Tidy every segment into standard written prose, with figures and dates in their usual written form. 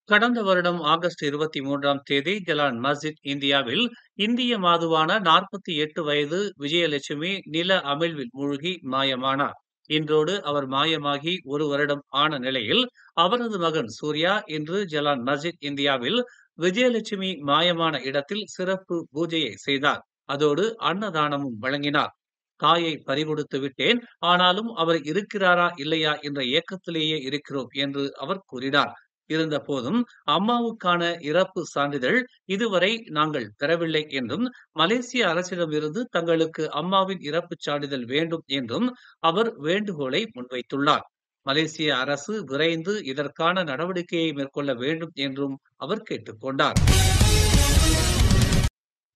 கடந்த வருடம் ஆகஸ்ட் 23ஆம் தேதி ஜலான் மஸ்ஜித் இந்தியாவில் இந்திய மாதுவான 48 வயது விஜயலட்சுமி நில அமிழ்வில் மூழ்கி மாயமானார். இன்றோடு அவர் மாயமாகி ஒரு வருடம் ஆன நிலையில் அவரது மகன் சூர்யா இன்று ஜலான் மஸ்ஜித் இந்தியாவில் விஜயலட்சுமி மாயமான இடத்தில் சிறப்பு பூஜையை செய்தார். அதோடு அன்னதானமும் வழங்கினார். தாயை பறிகொடுத்து விட்டேன், ஆனாலும் அவர் இருக்கிறாரா இல்லையா என்ற ஏக்கத்திலேயே இருக்கிறோம் என்று அவர் கூறினார். இருந்த போதும் அம்மாவுக்கான இறப்பு சான்றிதழ் இதுவரை நாங்கள் பெறவில்லை என்றும், மலேசிய அரசிடமிருந்து தங்களுக்கு அம்மாவின் இறப்புச் சான்றிதழ் வேண்டும் என்றும் அவர் வேண்டுகோளை முன்வைத்துள்ளார். மலேசிய அரசு விரைந்து இதற்கான நடவடிக்கையை மேற்கொள்ள வேண்டும் என்றும் அவர் கேட்டுக்கொண்டார்.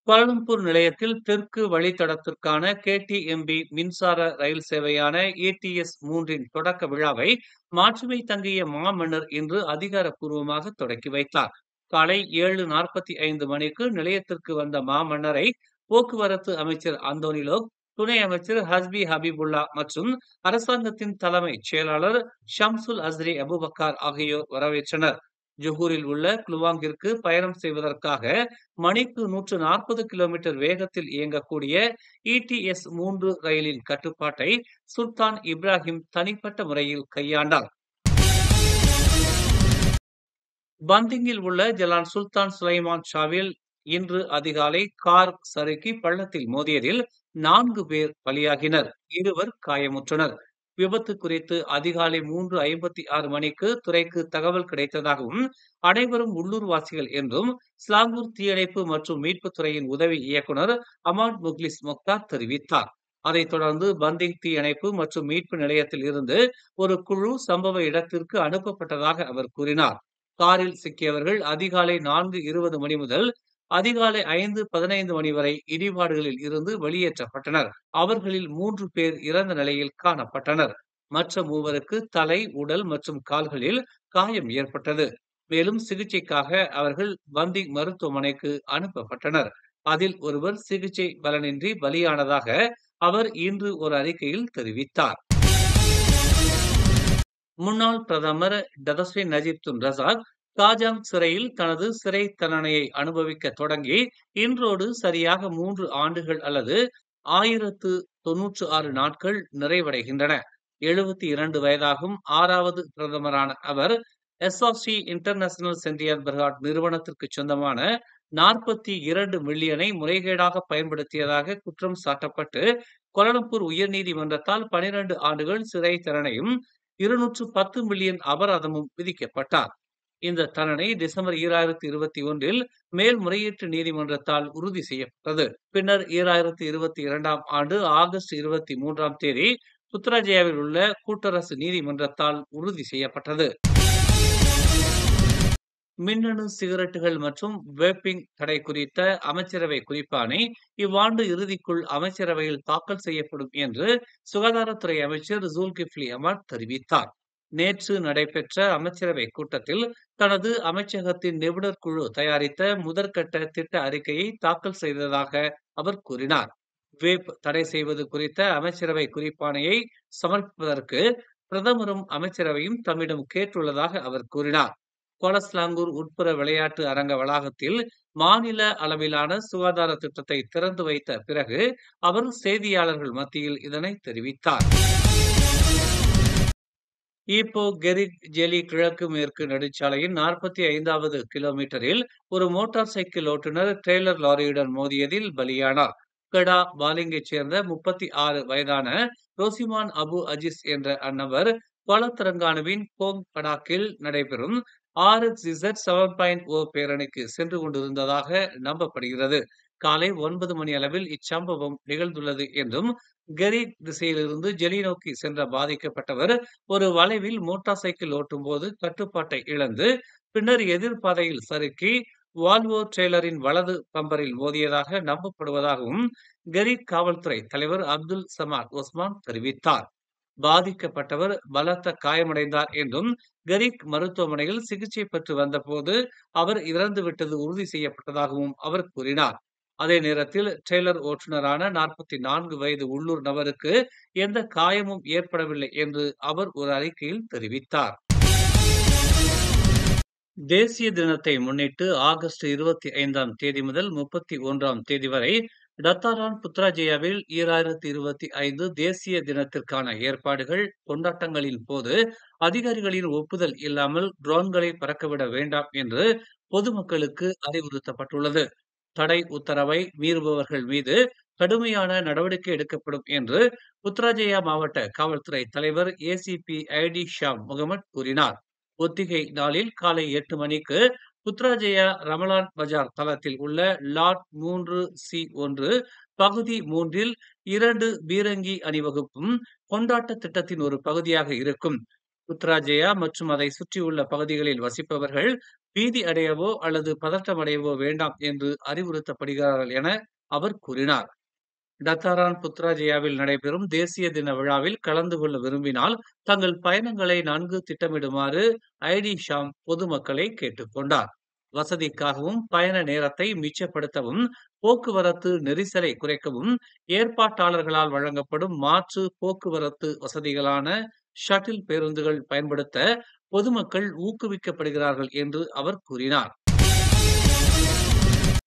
கோலாலம்பூர் நிலையத்தில் தெற்கு வழித்தடத்திற்கான KTMB மின்சார ரயில் சேவையான ATS 3 தொடக்க விழாவை மாட்சிமை தங்கிய மாமன்னர் இன்று அதிகாரப்பூர்வமாக தொடக்கி வைத்தார். காலை 7:45 மணிக்கு நிலையத்திற்கு வந்த மாமன்னரை போக்குவரத்து அமைச்சர் அந்தோனி லோக், துணை அமைச்சர் ஹஸ்பி ஹபீபுல்லா மற்றும் அரசாங்கத்தின் தலைமைச் செயலாளர் ஷம்சுல் அஸ்ரி அபுபக்கார் ஆகியோர் வரவேற்றனர். ஜொஹூரில் உள்ள க்ளுவாங்கிற்கு பயணம் செய்வதற்காக மணிக்கு 140 கிலோமீட்டர் வேகத்தில் இயங்கக்கூடிய ETS 3 ரயிலின் கட்டுப்பாட்டை சுல்தான் இப்ராஹிம் தனிப்பட்ட முறையில் கையாண்டார். பந்திங்கில் உள்ள ஜலான் சுல்தான் சுலைமான் ஷாவில் இன்று அதிகாலை கார் சறுக்கி பள்ளத்தில் மோதியதில் 4 பேர் பலியாகினர், 2 காயமுற்றனர். விபத்து குறித்து அதிகாலை 3:56 மணிக்கு துறைக்கு தகவல் கிடைத்ததாகவும், அனைவரும் உள்ளூர்வாசிகள் என்றும் ஸ்லாங்கூர் தீயணைப்பு மற்றும் மீட்புத் துறையின் உதவி இயக்குனர் அமாட் முக்லிஸ் மொக்தார் தெரிவித்தார். அதைத் தொடர்ந்து பந்திங் தீயணைப்பு மற்றும் மீட்பு நிலையத்தில் இருந்து ஒரு குழு சம்பவ இடத்திற்கு அனுப்பப்பட்டதாக அவர் கூறினார். காரில் சிக்கியவர்கள் அதிகாலை 4:20 மணி முதல் அதிகாலை 5:15 மணி வரை இடிபாடுகளில் இருந்து வெளியேற்றப்பட்டனர். அவர்களில் 3 பேர் இறந்த நிலையில் காணப்பட்டனர். மற்ற 3 தலை, உடல் மற்றும் கால்களில் காயம் ஏற்பட்டது. மேலும் சிகிச்சைக்காக அவர்கள் பந்திங் மருத்துவமனைக்கு அனுப்பப்பட்டனர். அதில் ஒருவர் சிகிச்சை பலனின்றி பலியானதாக அவர் இன்று ஒரு அறிக்கையில் தெரிவித்தார். முன்னாள் பிரதமர் Datuk Seri Najib Tun Razak Kajang சிறையில் தனது சிறை தண்டனையை அனுபவிக்க தொடங்கி இன்றோடு சரியாக 3 ஆண்டுகள் அல்லது 1096 நாட்கள் நிறைவடைகின்றன. 72 வயதாகும் 6வது பிரதமரான அவர் SRC இன்டர்நேஷனல் சென்டியர் பெர்ஹாட் நிறுவனத்திற்கு சொந்தமான 42 மில்லியனை முறைகேடாக பயன்படுத்தியதாக குற்றம் சாட்டப்பட்டு கோலாலம்பூர் உயர்நீதிமன்றத்தால் 12 ஆண்டுகள் சிறை தண்டனையும் 210 மில்லியன் அபராதமும் விதிக்கப்பட்டார். இந்த தண்டனை டிசம்பர் 2021 மேல்முறையீட்டு நீதிமன்றத்தால் உறுதி செய்யப்பட்டது. பின்னர் 2022ஆம் ஆண்டு ஆகஸ்ட் 23ஆம் தேதி புத்ராஜயாவில் உள்ள கூட்டரசு நீதிமன்றத்தால் உறுதி செய்யப்பட்டது. மின்னணு சிகரெட்டுகள் மற்றும் வேப்பிங் தடை குறித்த அமைச்சரவை குறிப்பாணை இவ்வாண்டு இறுதிக்குள் அமைச்சரவையில் தாக்கல் செய்யப்படும் என்று சுகாதாரத்துறை அமைச்சர் ஜுல்கிஃப்லி அஹ்மத் தெரிவித்தார். நேற்று நடைபெற்ற அமைச்சரவை கூட்டத்தில் தனது அமைச்சகத்தின் நிபுணர் குழு தயாரித்த முதற்கட்ட திட்ட அறிக்கையை தாக்கல் செய்ததாக அவர் கூறினார். வேப் தடை செய்வது குறித்த அமைச்சரவை குறிப்பாணையை சமர்ப்பிப்பதற்கு பிரதமரும் அமைச்சரவையும் தம்மிடம் கேட்டுள்ளதாக அவர் கூறினார். கோலஸ்லாங்கூர் உட்புற விளையாட்டு அரங்க வளாகத்தில் மாநில அளவிலான சுகாதார திட்டத்தை திறந்து வைத்த பிறகு அவர் செய்தியாளர்கள் மத்தியில் இதனை தெரிவித்தார். ஈப்போ கெரிக் ஜெலி கிழக்கு மேற்கு நெடுஞ்சாலையின் 45வது கிலோமீட்டரில் ஒரு மோட்டார் சைக்கிள் ஓட்டுநர் ட்ரெய்லர் லாரியுடன் மோதியதில் பலியானார். கெடா பாலிங்கைச் சேர்ந்த 36 வயதான ரோசிமான் அபு அஜிஸ் என்ற அந்நபர் கோலத்தரங்கானுவின் கோங் படாக்கில் நடைபெறும் RXZ 7.0 பேரணிக்கு சென்று கொண்டிருந்ததாக நம்பப்படுகிறது. காலை 9 மணி அளவில் இச்சம்பவம் நிகழ்ந்துள்ளது என்றும், கெரிக் திசையிலிருந்து ஜெலி நோக்கி சென்ற பாதிக்கப்பட்டவர் ஒரு வளைவில் மோட்டார் சைக்கிள் ஓட்டும் போது கட்டுப்பாட்டை இழந்து பின்னர் எதிர்பாதையில் சறுக்கி வால்வோ ட்ரெய்லரின் வலது பம்பரில் மோதியதாக நம்பப்படுவதாகவும் கெரிக் காவல்துறை தலைவர் அப்துல் சமாத் ஒஸ்மான் தெரிவித்தார். பாதிக்கப்பட்டவர் பலத்த காயமடைந்தார் என்றும், கெரிக் மருத்துவமனையில் சிகிச்சை பெற்று வந்தபோது அவர் இறந்துவிட்டது உறுதி செய்யப்பட்டதாகவும் அவர் கூறினார். அதே நேரத்தில் ட்ரெய்லர் ஓட்டுநரான 44 வயது உள்ளூர் நபருக்கு எந்த காயமும் ஏற்படவில்லை என்று அவர் ஒரு அறிக்கையில் தெரிவித்தார். தேசிய தினத்தை முன்னிட்டு ஆகஸ்ட் 25ஆம் தேதி முதல் 31ஆம் தேதி வரை டத்தாரான் புத்ராஜயாவில் 2025 தேசிய தினத்திற்கான ஏற்பாடுகள் கொண்டாட்டங்களின் போது அதிகாரிகளின் ஒப்புதல் இல்லாமல் ட்ரோன்களை பறக்கவிட வேண்டாம் என்று பொதுமக்களுக்கு அறிவுறுத்தப்பட்டுள்ளது. தடை உத்தரவை மீறுபவர்கள் மீது கடுமையான நடவடிக்கை எடுக்கப்படும் என்று புத்ராஜயா மாவட்ட காவல்துறை தலைவர் ஏசிபி ஐடி ஷாம் முகமது கூறினார். ஒத்திகை நாளில் காலை 8 மணிக்கு புத்ராஜயா ரமலான் பஜார் தளத்தில் உள்ள லாட் 3C1 பகுதி 3இல் 2 பீரங்கி அணிவகுப்பும் கொண்டாட்ட திட்டத்தின் ஒரு பகுதியாக இருக்கும். புத்ராஜயா மற்றும் அதை சுற்றியுள்ள பகுதிகளில் வசிப்பவர்கள் பீதி அடையவோ அல்லது பதற்றமடையவோ வேண்டாம் என்று அறிவுறுத்தப்படுகிறார்கள் என அவர் கூறினார். டத்தாரான் புத்ராஜயாவில் நடைபெறும் தேசிய தின விழாவில் கலந்து கொள்ள விரும்பினால் தங்கள் பயணங்களை நன்கு திட்டமிடுமாறு ஐடி ஷாம் பொதுமக்களை கேட்டுக்கொண்டார். வசதிக்காகவும் பயண நேரத்தை மிச்சப்படுத்தவும் போக்குவரத்து நெரிசலை குறைக்கவும் ஏற்பாட்டாளர்களால் வழங்கப்படும் மாற்று போக்குவரத்து வசதிகளான ஷட்டில் பேருந்துகள் பயன்படுத்த பொதுமக்கள் ஊக்குவிக்கப்படுகிறார்கள் என்று அவர் கூறினார்.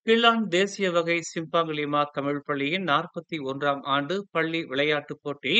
கிள்ளான் தேசிய வகை சிம்பாங்கலிமா தமிழ் பள்ளியின் 41ஆம் ஆண்டு பள்ளி விளையாட்டுப் போட்டி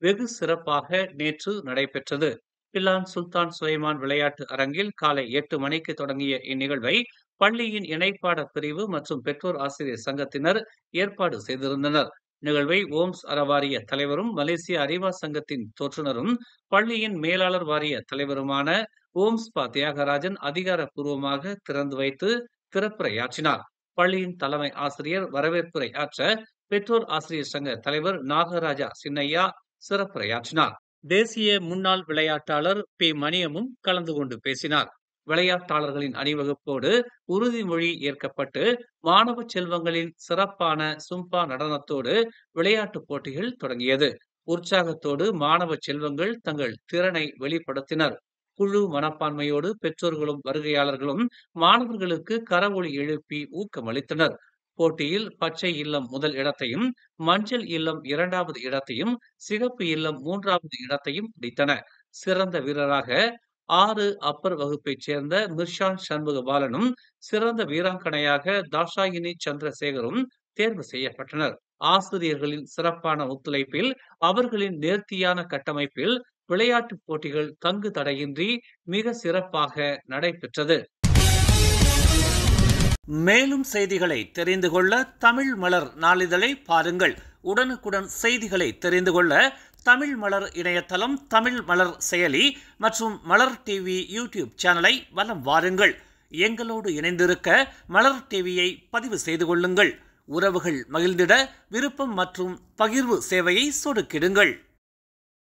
வெகு சிறப்பாக நேற்று நடைபெற்றது. கிள்ளான் சுல்தான் சுலைமான் விளையாட்டு அரங்கில் காலை 8 மணிக்கு தொடங்கிய இந்நிகழ்வை பள்ளியின் இணைப்பாட பிரிவு மற்றும் பெற்றோர் ஆசிரியர் சங்கத்தினர் ஏற்பாடு செய்திருந்தனர். நிகழ்வை ஓம்ஸ் அறவாரிய தலைவரும் மலேசிய அறிவா சங்கத்தின் தோற்றுநரும் பள்ளியின் மேலாளர் வாரிய தலைவருமான ஓம்ஸ் பா தியாகராஜன் அதிகாரப்பூர்வமாக திறந்து வைத்து திறப்புரையாற்றினார். பள்ளியின் தலைமை ஆசிரியர் வரவேற்புரை ஆற்ற பெற்றோர் ஆசிரியர் சங்க தலைவர் நாகராஜா சின்னையா சிறப்புரையாற்றினார். தேசிய முன்னாள் விளையாட்டாளர் பி மணியமும் கலந்து கொண்டு பேசினார். விளையாட்டாளர்களின் அணிவகுப்போடு உறுதிமொழி ஏற்கப்பட்டு மாணவ செல்வங்களின் சிறப்பான சும்பா நடனத்தோடு விளையாட்டுப் போட்டிகள் தொடங்கியது. உற்சாகத்தோடு மாணவ செல்வங்கள் தங்கள் திறனை வெளிப்படுத்தினர். குழு மனப்பான்மையோடு பெற்றோர்களும் வருகையாளர்களும் மாணவர்களுக்கு கரவொலி எழுப்பி ஊக்கமளித்தனர். போட்டியில் பச்சை இல்லம் முதல் இடத்தையும், மஞ்சள் இல்லம் 2வது இடத்தையும், சிகப்பு இல்லம் 3வது இடத்தையும் பிடித்தன. சிறந்த வீரராக 6 அப்பர் வகுப்பைச் சேர்ந்த மிர்ஷான் சண்முக பாலனும், சிறந்த வீராங்கனையாக தாஷாயினி சந்திரசேகரும் தேர்வு செய்யப்பட்டனர். ஆசிரியர்களின் சிறப்பான ஒத்துழைப்பில், அவர்களின் நேர்த்தியான கட்டமைப்பில் விளையாட்டுப் போட்டிகள் தங்கு தடையின்றி மிக சிறப்பாக நடைபெற்றது. மேலும் செய்திகளை தெரிந்து கொள்ள தமிழ் மலர் நாளிதழை பாருங்கள். உடனுக்குடன் செய்திகளை தெரிந்து கொள்ள தமிழ் மலர் இணையதளம், தமிழ் மலர் செயலி மற்றும் மலர் டிவி யூடியூப் சேனலை வலம் வாருங்கள். எங்களோடு இணைந்திருக்க மலர் டிவியை பதிவு செய்து கொள்ளுங்கள். உறவுகள் மகிழ்ந்திட விருப்பம் மற்றும் பகிர்வு சேவையை சொடுக்கிடுங்கள்.